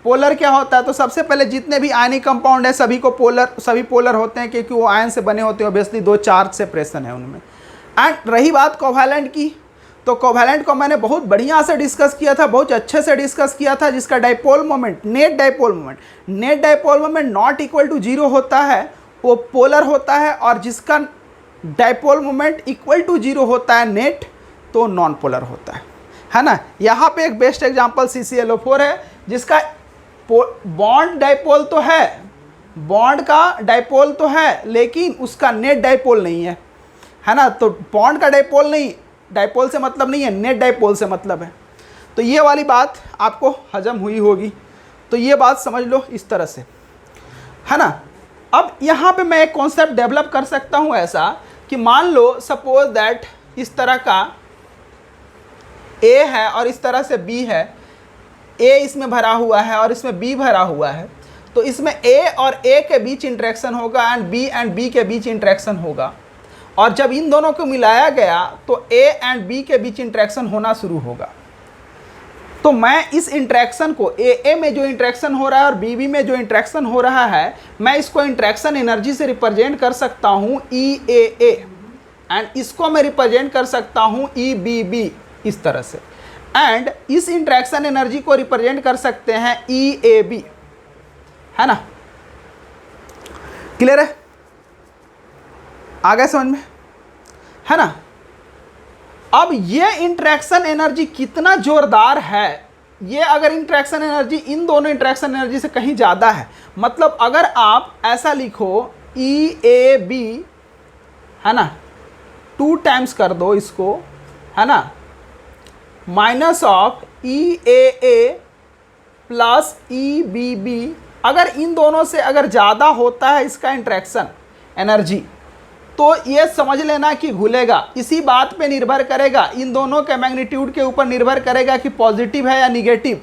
पोलर क्या होता है? तो सबसे पहले जितने भी आयनिक कंपाउंड है सभी पोलर होते हैं, क्योंकि वो आयन से बने होते हैं, ऑब्वियसली दो चार्ज सेपरेशन है उनमें। एंड रही बात कोवैलेंट की, तो कोवैलेंट को मैंने बहुत बढ़िया से डिस्कस किया था, बहुत अच्छे से डिस्कस किया था, जिसका dipole moment, net dipole moment not equal to 0 होता है, वो पोलर होता है, और जिसका डाइपोल मोमेंट इक्वल टू 0 होता है नेट, तो नॉन पोलर होता है ना। यहाँ पे एक बेस्ट एग्जांपल CClO4 है, जिसका बॉन्ड डाइपोल तो है, बॉन्ड का डाइपोल तो है, लेकिन उसका नेट डाइपोल नहीं है ना। तो बॉन्ड का डाइपोल नहीं, डाइपोल से मतलब नहीं है, नेट डाइपोल से मतलब है। तो ये वाली बात आपको हजम हुई होगी, तो ये बात समझ लो इस तरह से, है ना। अब यहाँ पे मैं एक कॉन्सेप्ट डेवलप कर सकता हूँ ऐसा कि मान लो सपोज दैट इस तरह का ए है और इस तरह से बी है, ए इसमें भरा हुआ है और इसमें बी भरा हुआ है, तो इसमें ए और ए के बीच इंटरेक्शन होगा एंड बी के बीच इंटरेक्शन होगा, और जब इन दोनों को मिलाया गया तो ए एंड बी के बीच इंटरेक्शन होना शुरू होगा। तो मैं इस इंटरेक्शन को ए में जो इंटरेक्शन हो रहा है और बी में जो इंटरेक्शन हो रहा है, मैं इसको इंटरेक्शन एनर्जी से रिप्रेजेंट कर सकता हूँ EAA, एंड इसको मैं रिप्रेजेंट कर सकता हूँ EBB इस तरह से, एंड इस इंटरेक्शन एनर्जी को रिप्रेजेंट कर सकते हैं EAB, है ना। क्लियर है? आ गए समझ में, है ना। अब ये इंटरेक्शन एनर्जी कितना जोरदार है, ये अगर इंटरेक्शन एनर्जी इन दोनों इंटरेक्शन एनर्जी से कहीं ज़्यादा है, मतलब अगर आप ऐसा लिखो EAB, है ना, 2 टाइम्स कर दो इसको, है ना, minus of EAA plus EBB, अगर इन दोनों से अगर ज़्यादा होता है इसका इंटरेक्शन एनर्जी, तो ये समझ लेना कि घुलेगा। इसी बात पे निर्भर करेगा, इन दोनों के मैग्नीट्यूड के ऊपर निर्भर करेगा कि पॉजिटिव है या निगेटिव,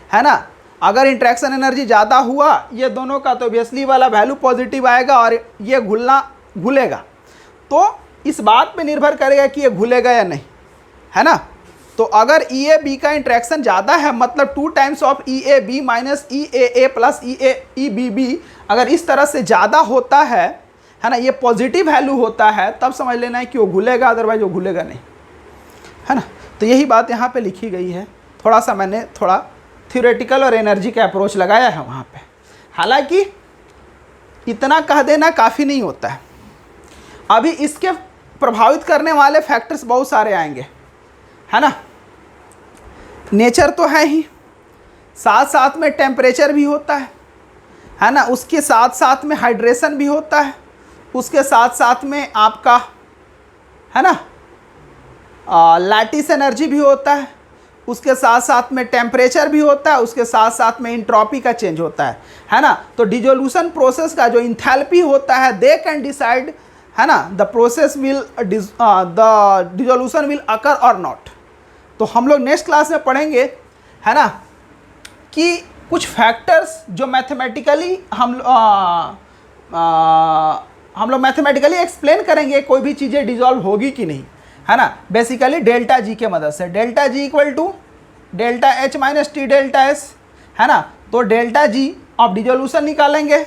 है ना। अगर इंटरेक्शन एनर्जी ज़्यादा हुआ ये दोनों का, तो ऑब्वियसली वाला वैल्यू पॉजिटिव आएगा और ये घुलेगा। तो इस बात पे निर्भर करेगा कि ये घुलेगा या नहीं, है ना। तो अगर EAB का इंटरेक्शन ज़्यादा है, मतलब 2 times of EAB minus EAA plus EBB, अगर इस तरह से ज़्यादा होता है ना, ये पॉजिटिव वैल्यू होता है, तब समझ लेना है कि वो घुलेगा, अदरवाइज वो घुलेगा नहीं, है ना। तो यही बात यहाँ पे लिखी गई है। थोड़ा सा मैंने थोड़ा थ्योरेटिकल और एनर्जी का अप्रोच लगाया है वहाँ पे, हालांकि इतना कह देना काफ़ी नहीं होता है। अभी इसके प्रभावित करने वाले फैक्टर्स बहुत सारे आएंगे, है ना। नेचर तो है ही, साथ साथ में टेम्परेचर भी होता है ना, उसके साथ साथ में हाइड्रेशन भी होता है, उसके साथ साथ में आपका, है ना, लैटिस एनर्जी भी होता है, उसके साथ साथ में टेम्परेचर भी होता है, उसके साथ साथ में इंट्रॉपी का चेंज होता है ना। तो डिसोल्यूशन प्रोसेस का जो इंथैल्पी होता है, दे कैन डिसाइड, है ना, the process will the dissolution will occur और नॉट। तो हम लोग नेक्स्ट क्लास में पढ़ेंगे, है ना, कि कुछ फैक्टर्स जो मैथमेटिकली हम लोग मैथमेटिकली एक्सप्लेन करेंगे कोई भी चीज़ें डिजॉल्व होगी कि नहीं, है ना। बेसिकली डेल्टा जी के मदद से, delta G equal to delta H minus T delta S, है ना। तो डेल्टा जी ऑफ डिजोल्यूशन निकालेंगे,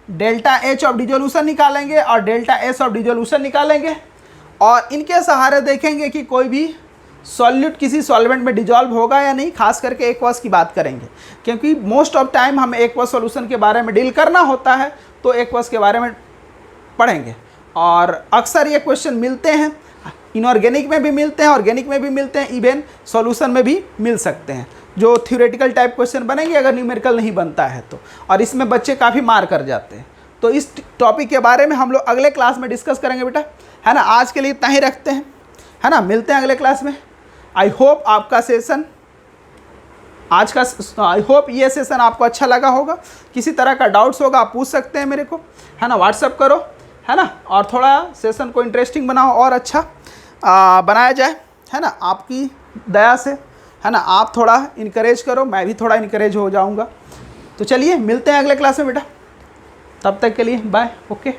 डेल्टा H ऑफ डिजोल्यूशन निकालेंगे और डेल्टा S ऑफ डिजोल्यूशन निकालेंगे, और इनके सहारे देखेंगे कि कोई भी सॉल्यूट किसी सॉल्वेंट में डिजॉल्व होगा या नहीं। खास करके एक्वस की बात करेंगे, क्योंकि मोस्ट ऑफ टाइम हमें एक्वस सॉल्यूशन के बारे में डील करना होता है, तो एक्वस के बारे में पढ़ेंगे। और अक्सर ये क्वेश्चन मिलते हैं, इनऑर्गेनिक में भी मिलते हैं, ऑर्गेनिक में भी मिलते हैं, इवन सॉल्यूशन में भी मिल सकते हैं, जो थ्योरेटिकल टाइप क्वेश्चन बनेंगे अगर न्यूमेरिकल नहीं बनता है तो, और इसमें बच्चे काफ़ी मार कर जाते हैं। तो इस टॉपिक के बारे में हम लोग अगले क्लास में डिस्कस करेंगे बेटा, है ना। आज के लिए इतना ही रखते हैं, है ना, मिलते हैं अगले क्लास में। आई होप आपका सेशन आज का आई होप ये सेशन आपको अच्छा लगा होगा। किसी तरह का डाउट्स होगा आप पूछ सकते हैं मेरे को, है ना, व्हाट्सअप करो, है ना, और थोड़ा सेशन को इंटरेस्टिंग बनाओ और अच्छा बनाया जाए, है ना, आपकी दया से, है ना। आप थोड़ा इनकरेज करो, मैं भी थोड़ा इनकरेज हो जाऊंगा। तो चलिए मिलते हैं अगले क्लास में बेटा, तब तक के लिए बाय, ओके।